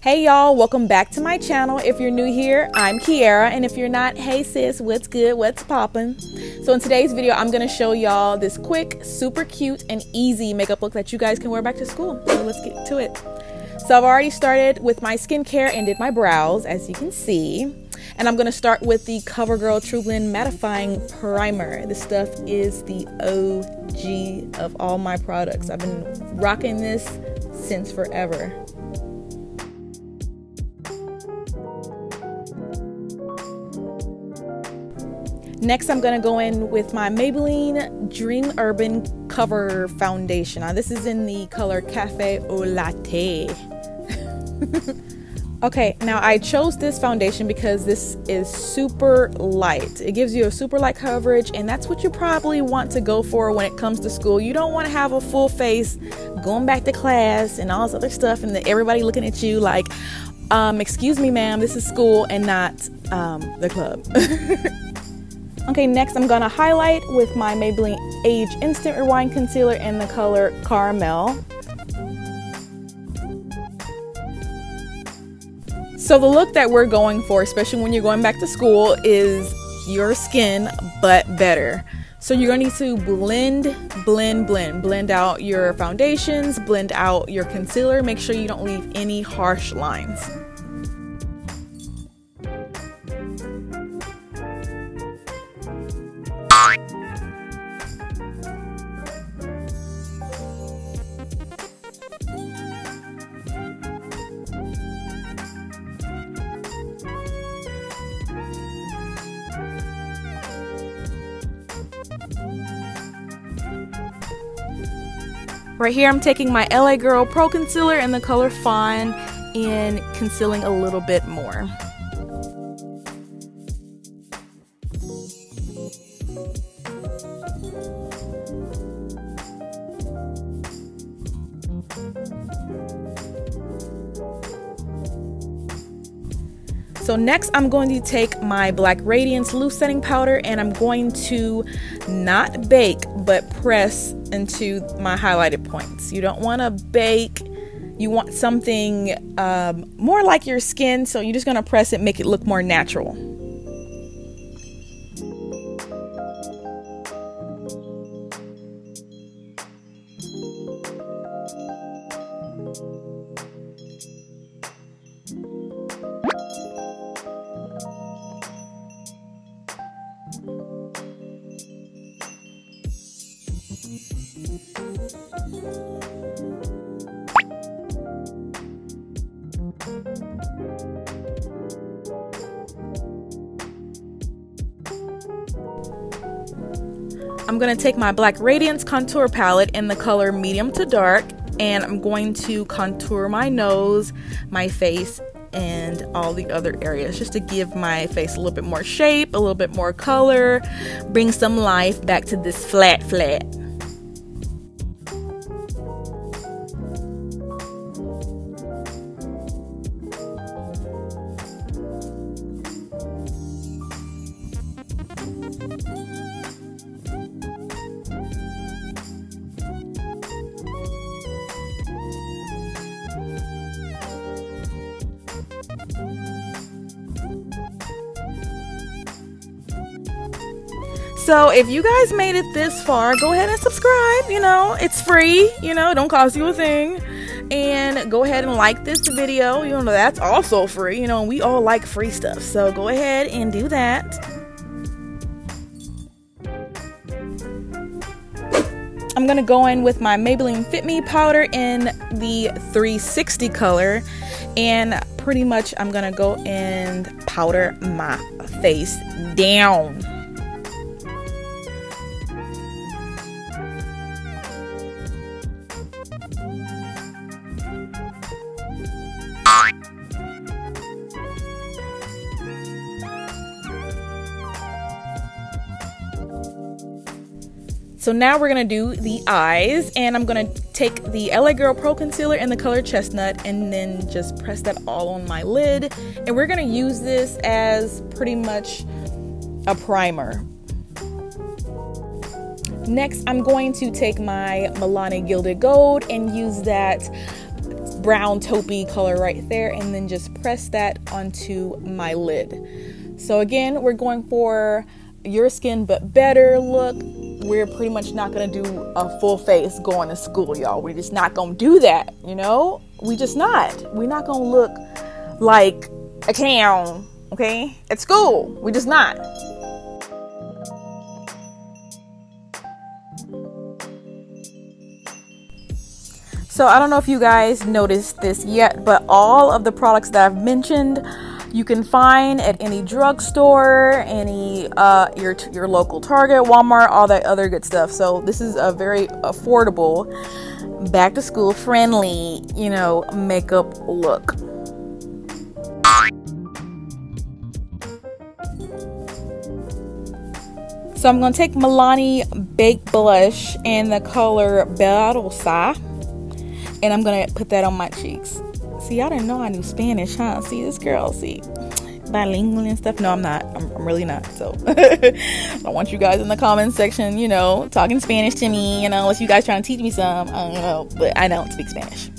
Hey y'all, welcome back to my channel. If you're new here, I'm Kiara, and if you're not, hey sis, what's good, what's poppin'? So in today's video, I'm gonna show y'all this quick, super cute, and easy makeup look that you guys can wear back to school. So let's get to it. So I've already started with my skincare and did my brows, as you can see. And I'm gonna start with the Covergirl Trublend Mattifying Primer. This stuff is the OG of all my products. I've been rocking this since forever. Next, I'm gonna go in with my Maybelline Dream Urban Cover Foundation. Now, this is in the color Cafe au Latte. Okay, now I chose this foundation because this is super light. It gives you a super light coverage, and that's what you probably want to go for when it comes to school. You don't want to have a full face going back to class and all this other stuff, and everybody looking at you like, excuse me, ma'am, this is school and not the club. Okay, next I'm gonna highlight with my Maybelline Age Instant Rewind Concealer in the color Caramel. So the look that we're going for, especially when you're going back to school, is your skin, but better. So you're gonna need to blend out your foundations, blend out your concealer, make sure you don't leave any harsh lines. Right here, I'm taking my LA Girl Pro Concealer in the color Fawn and concealing a little bit more. So next, I'm going to take my Black Radiance Loose Setting Powder, and I'm going to not bake, but press into my highlighted points. You don't want to bake. You want something more like your skin, so you're just going to press it, make it look more natural. I'm going to take my Black Radiance Contour Palette in the color Medium to Dark, and I'm going to contour my nose, my face, and all the other areas, just to give my face a little bit more shape, a little bit more color, bring some life back to this flat. So if you guys made it this far, go ahead and subscribe. You know, it's free, you know, it don't cost you a thing. And go ahead and like this video, you know, that's also free, you know, and we all like free stuff. So go ahead and do that. I'm gonna go in with my Maybelline Fit Me powder in the 360 color, and pretty much I'm gonna go and powder my face down. So now we're gonna do the eyes, and I'm gonna take the LA Girl Pro Concealer in the color Chestnut and then just press that all on my lid. And we're gonna use this as pretty much a primer. Next, I'm going to take my Milani Gilded Gold and use that brown taupey color right there, and then just press that onto my lid. So again, we're going for your skin but better look. We're pretty much not gonna do a full face going to school, y'all. We're just not gonna do that, you know? We're not gonna look like a clown, okay, at school. We're just not. So I don't know if you guys noticed this yet, but all of the products that I've mentioned you can find at any drugstore, any your local Target, Walmart, all that other good stuff. So this is a very affordable, back to school friendly, you know, makeup look. So I'm going to take Milani Baked Blush in the color Rosa, and I'm going to put that on my cheeks. See, y'all didn't know I knew Spanish, huh? See, this girl, see, bilingual and stuff. No, I'm not. I'm really not. So I want you guys in the comments section, you know, talking Spanish to me, you know, unless you guys trying to teach me some, I don't know, but I don't speak Spanish.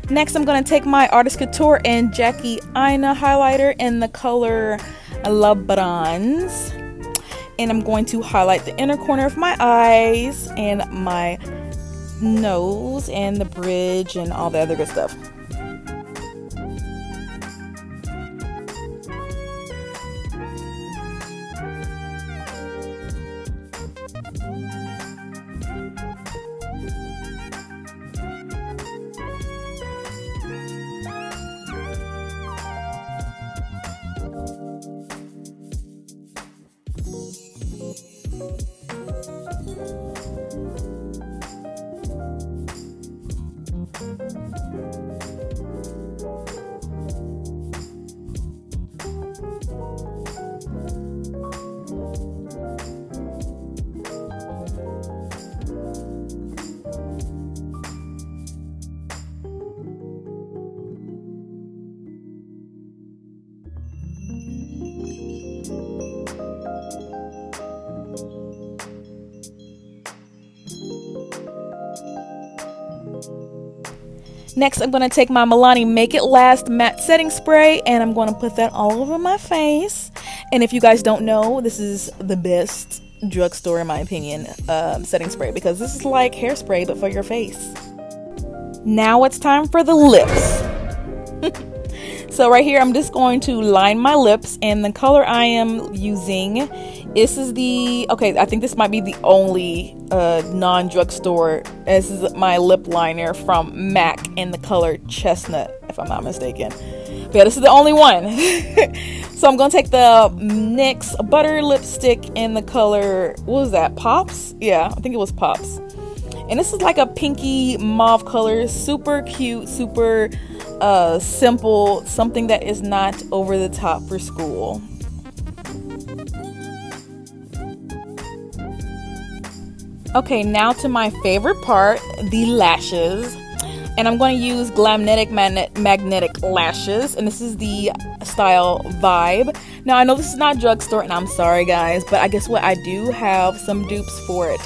Next, I'm going to take my Artist Couture and Jackie Aina highlighter in the color La Bronze. And I'm going to highlight the inner corner of my eyes and my nose and the bridge and all the other good stuff. Next, I'm going to take my Milani Make It Last matte setting spray, and I'm going to put that all over my face. And if you guys don't know, this is the best drugstore, in my opinion, setting spray, because this is like hairspray but for your face. Now it's time for the lips. So right here, I'm just going to line my lips, and the color I am using, this is the, okay, I think this might be the only non-drugstore. This is my lip liner from M.A.C in the color Chestnut, if I'm not mistaken. But yeah, this is the only one. So I'm going to take the NYX Butter Lipstick in the color, what was that, Pops? Yeah, I think it was Pops. And this is like a pinky mauve color, super cute, super simple, something that is not over the top for school. Okay, now to my favorite part, the lashes. And I'm going to use GLAMNETIC magnetic lashes, and this is the style Vibe. Now I know this is not drugstore, and I'm sorry guys, but I guess what, I do have some dupes for it.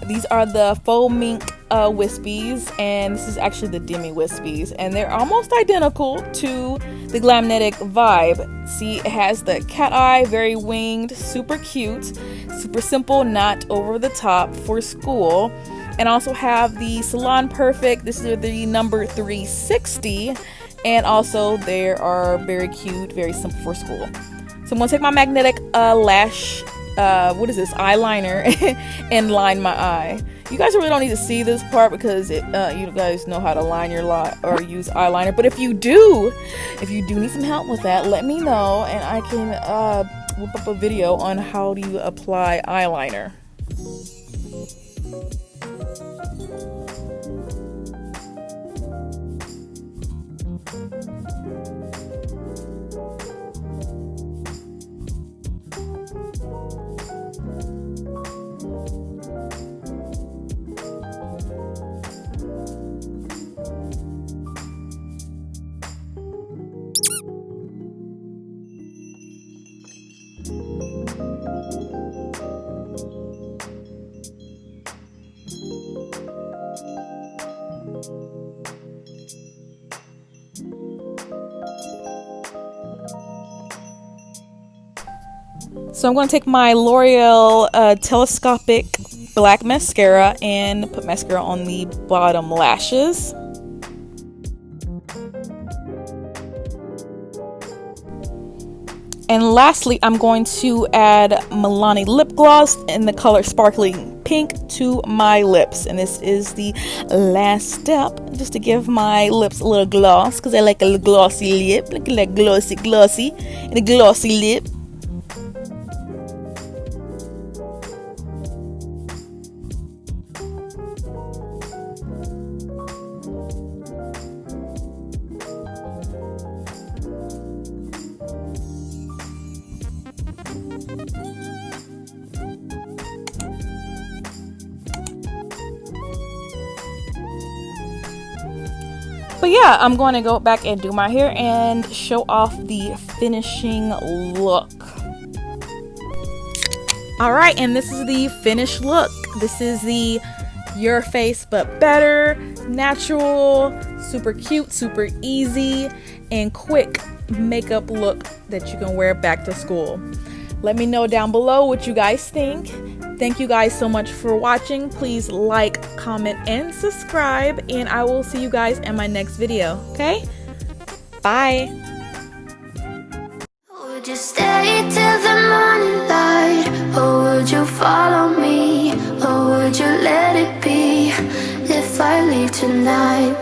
These are the faux mink wispies, and this is actually the demi wispies, and they're almost identical to the GLAMNETIC Vibe. See, it has the cat eye, very winged, super cute, super simple, not over the top for school. And also have the Salon Perfect. This is the number 360, and also they are very cute, very simple for school. So I'm gonna take my magnetic lash, what is this, eyeliner, and line my eye. You guys really don't need to see this part because you guys know how to line your or use eyeliner. But if you do need some help with that, let me know, and I can whip up a video on how do you apply eyeliner. So I'm going to take my L'Oreal Telescopic black mascara and put mascara on the bottom lashes. And lastly, I'm going to add Milani lip gloss in the color Sparkling Pink to my lips. And this is the last step, just to give my lips a little gloss, because I like a little glossy lip. Look at that glossy, and a glossy lip. But yeah, I'm going to go back and do my hair and show off the finishing look. Alright, and this is the finished look. This is the Your Face But Better, natural, super cute, super easy, and quick makeup look that you can wear back to school. Let me know down below what you guys think. Thank you guys so much for watching. Please like, comment, and subscribe, and I will see you guys in my next video, okay? Bye! Would you stay till the morning light? Or would you follow me? Or would you let it be? If I leave tonight,